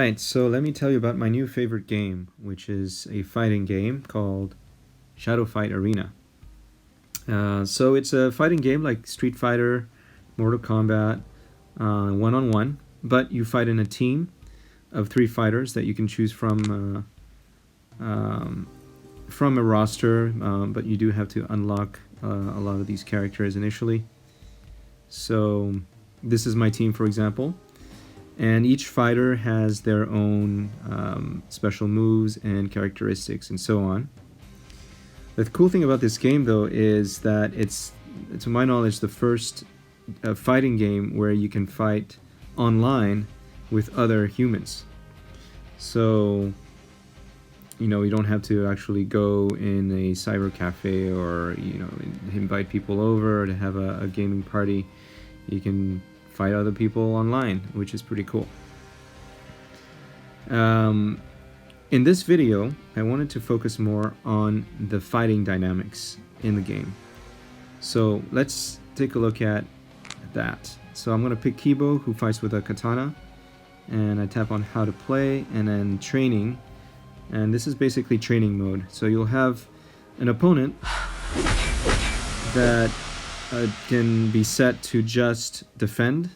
Alright, so let me tell you about my new favorite game, which is a fighting game called Shadow Fight Arena. So it's a fighting game like Street Fighter, Mortal Kombat, one-on-one, but you fight in a team of 3 fighters that you can choose from a roster, but you do have to unlock a lot of these characters initially. So this is my team, for example. And each fighter has their own special moves and characteristics and so on. The cool thing about this game, though, is that it's to my knowledge, the first fighting game where you can fight online with other humans. So, you know, you don't have to actually go in a cyber cafe or, you know, invite people over to have a gaming party. You can fight other people online, which is pretty cool. In this video, I wanted to focus more on the fighting dynamics in the game. So let's take a look at that. So I'm going to pick Kibo, who fights with a katana, and I tap on how to play, and then training, and this is basically training mode. So you'll have an opponent that can be set to just defend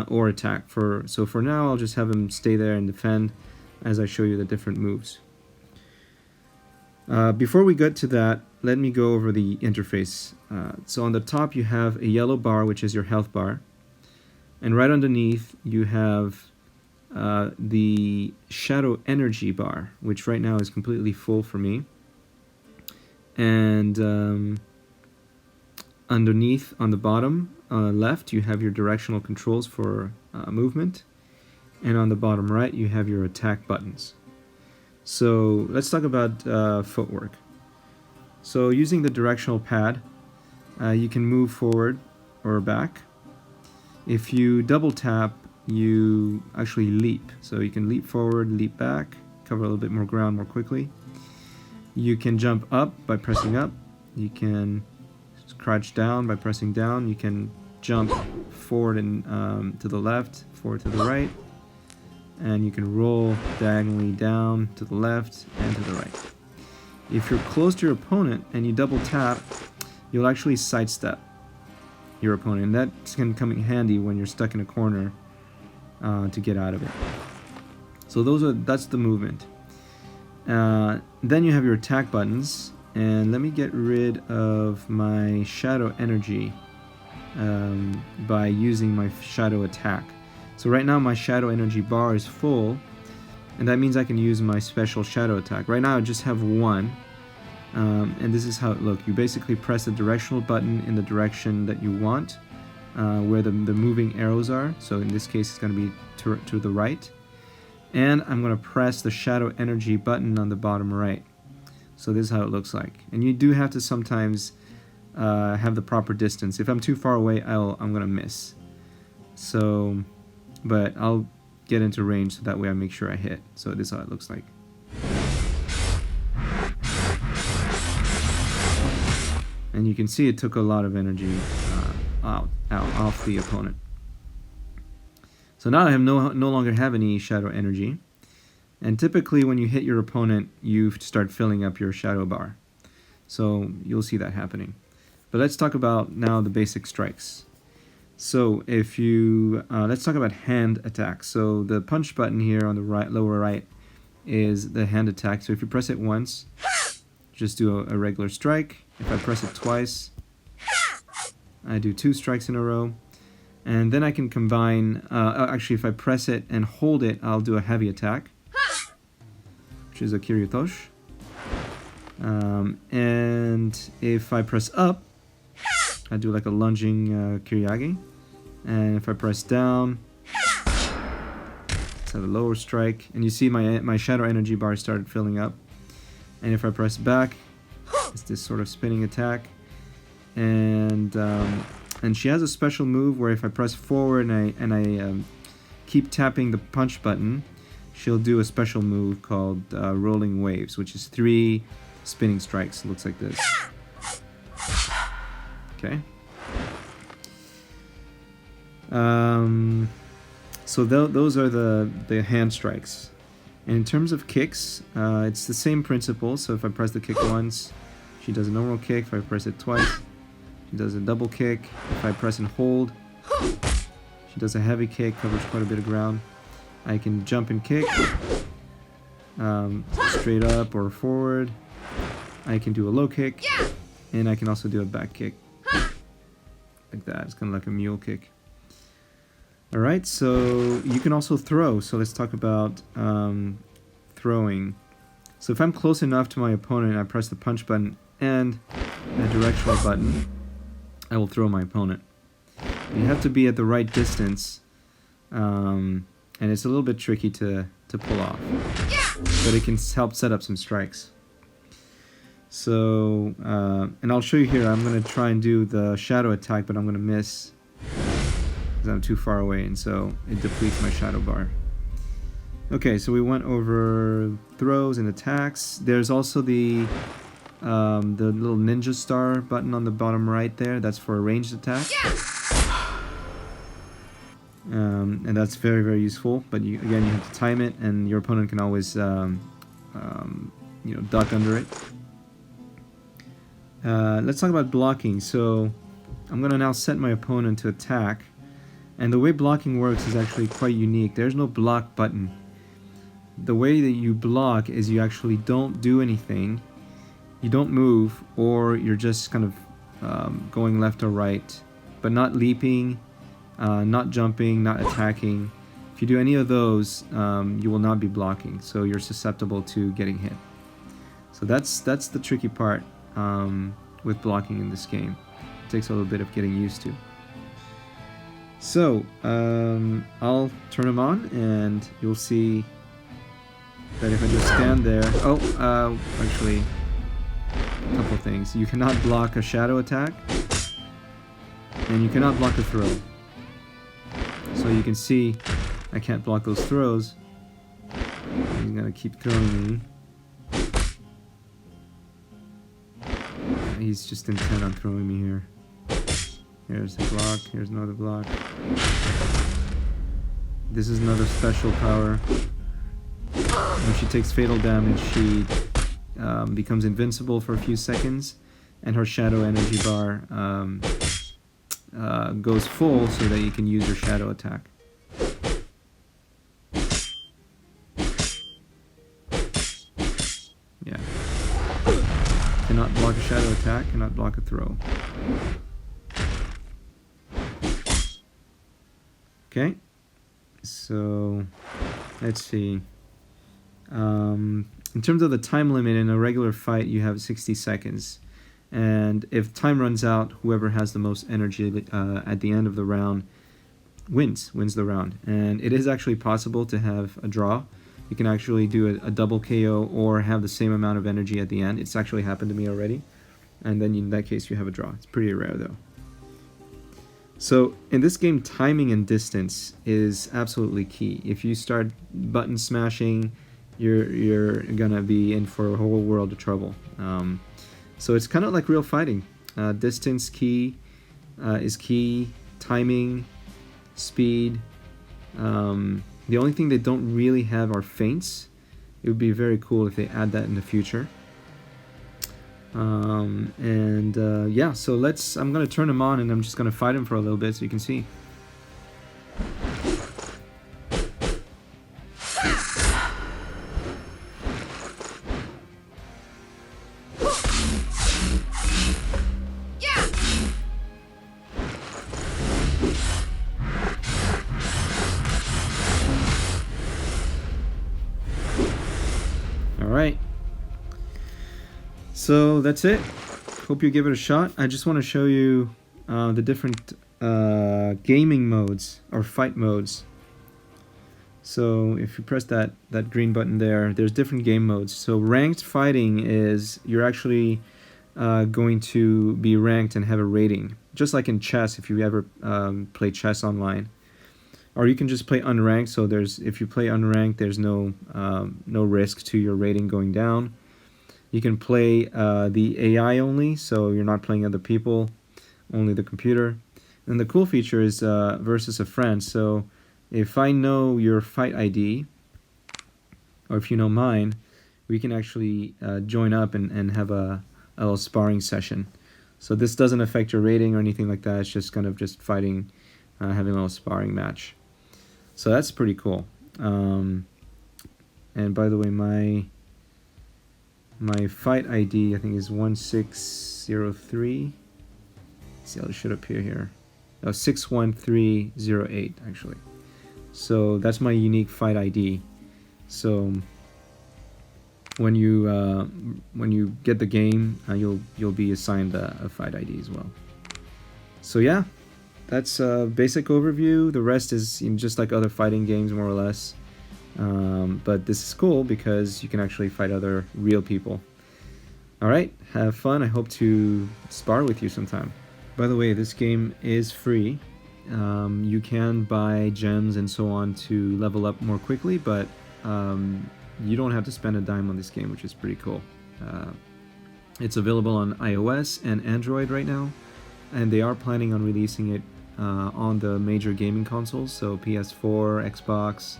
or attack. So for now, I'll just have him stay there and defend as I show you the different moves. Before we get to that, let me go over the interface. So on the top you have a yellow bar, which is your health bar, and right underneath you have the shadow energy bar, which right now is completely full for me. And underneath, on the bottom left, you have your directional controls for movement, and on the bottom right you have your attack buttons. So let's talk about footwork. So using the directional pad, you can move forward or back. If you double tap, you actually leap. So you can leap forward, leap back, cover a little bit more ground more quickly. You can jump up by pressing up. You can crouch down by pressing down. You can jump forward and to the left, forward to the right, and you can roll diagonally down to the left and to the right. If you're close to your opponent and you double tap, you'll actually sidestep your opponent, and that can come in handy when you're stuck in a corner to get out of it. So that's the movement. Then you have your attack buttons. And let me get rid of my shadow energy by using my shadow attack. So right now my shadow energy bar is full, and that means I can use my special shadow attack. Right now I just have one, and this is how it looks. You basically press the directional button in the direction that you want, where the moving arrows are. So in this case it's going to be to the right. And I'm going to press the shadow energy button on the bottom right. So this is how it looks like, and you do have to sometimes have the proper distance. If I'm too far away, I'm gonna miss. So, but I'll get into range so that way I make sure I hit. So this is how it looks like. And you can see it took a lot of energy off the opponent. So now I have no longer have any shadow energy. And typically when you hit your opponent, you start filling up your shadow bar. So you'll see that happening. But let's talk about now the basic strikes. So if you, let's talk about hand attacks. So the punch button here on the right, lower right, is the hand attack. So if you press it once, just do a regular strike. If I press it twice, I do 2 strikes in a row. And then I can combine, actually if I press it and hold it, I'll do a heavy attack, which is a Kiryutosh. And if I press up, I do like a lunging Kiryagi. And if I press down, it's at a lower strike. And you see my shadow energy bar started filling up. And if I press back, it's this sort of spinning attack. And she has a special move where if I press forward and I keep tapping the punch button, she'll do a special move called Rolling Waves, which is 3 spinning strikes. It looks like this. Okay. So those are the hand strikes. And in terms of kicks, it's the same principle. So if I press the kick once, she does a normal kick. If I press it twice, she does a double kick. If I press and hold, she does a heavy kick, covers quite a bit of ground. I can jump and kick, straight up or forward. I can do a low kick, and I can also do a back kick. Like that. It's kind of like a mule kick. Alright, so you can also throw. So let's talk about throwing. So if I'm close enough to my opponent, I press the punch button and the directional button, I will throw my opponent. You have to be at the right distance, and it's a little bit tricky to pull off. But it can help set up some strikes. So, and I'll show you here, I'm going to try and do the shadow attack, but I'm going to miss because I'm too far away, and so it depletes my shadow bar. Okay, so we went over throws and attacks. There's also the little ninja star button on the bottom right there. That's for a ranged attack. And that's very, very useful. But again, you have to time it, and your opponent can always duck under it. Let's talk about blocking. So I'm going to now set my opponent to attack. And the way blocking works is actually quite unique. There's no block button. The way that you block is you actually don't do anything. You don't move, or you're just kind of going left or right, but not leaping, not jumping, not attacking. If you do any of those, you will not be blocking, so you're susceptible to getting hit. So that's the tricky part with blocking in this game. It takes a little bit of getting used to. So I'll turn them on, and you'll see that if I just stand there... actually, a couple things. You cannot block a shadow attack, and you cannot block a throw. So you can see I can't block those throws. He's gonna keep throwing me. He's just intent on throwing me here. Here's a block, here's another block. This is another special power. When she takes fatal damage, she becomes invincible for a few seconds, and her shadow energy bar goes full so that you can use your shadow attack. Yeah. Cannot block a shadow attack, cannot block a throw. Okay, so let's see. In terms of the time limit, in a regular fight you have 60 seconds, and if time runs out, whoever has the most energy at the end of the round wins the round. And it is actually possible to have a draw. You can actually do a double KO or have the same amount of energy at the end. It's actually happened to me already, and then in that case you have a draw. It's pretty rare though. So in this game, timing and distance is absolutely key. If you start button smashing, you're gonna be in for a whole world of trouble. So it's kind of like real fighting. Distance is key. Timing, speed. The only thing they don't really have are feints. It would be very cool if they add that in the future. Yeah, so I'm gonna turn them on, and I'm just gonna fight them for a little bit so you can see. Alright, so that's it. Hope you give it a shot. I just want to show you the different gaming modes or fight modes. So if you press that green button there, there's different game modes. So ranked fighting is you're actually going to be ranked and have a rating, just like in chess if you ever play chess online. Or you can just play unranked. So if you play unranked, there's no risk to your rating going down. You can play the AI only, so you're not playing other people, only the computer. And the cool feature is versus a friend. So if I know your fight ID, or if you know mine, we can actually join up and have a little sparring session. So this doesn't affect your rating or anything like that. It's just kind of just fighting, having a little sparring match. So that's pretty cool. And by the way, my fight ID I think is 1603. Let's see, I'll should appear here. Oh, 61308 actually. So that's my unique fight ID. So when you get the game, you'll be assigned a fight ID as well. So yeah, that's a basic overview. The rest is just like other fighting games, more or less. But this is cool because you can actually fight other real people. Alright, have fun. I hope to spar with you sometime. By the way, this game is free. You can buy gems and so on to level up more quickly, but you don't have to spend a dime on this game, which is pretty cool. It's available on iOS and Android right now, and they are planning on releasing it on the major gaming consoles, so PS4, Xbox,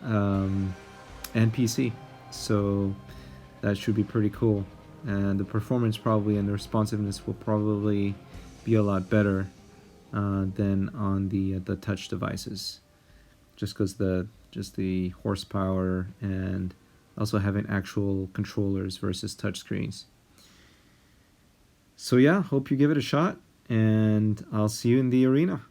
and PC. So that should be pretty cool, and the performance probably and the responsiveness will probably be a lot better than on the touch devices, just because the horsepower and also having actual controllers versus touchscreens. So yeah, hope you give it a shot, and I'll see you in the arena.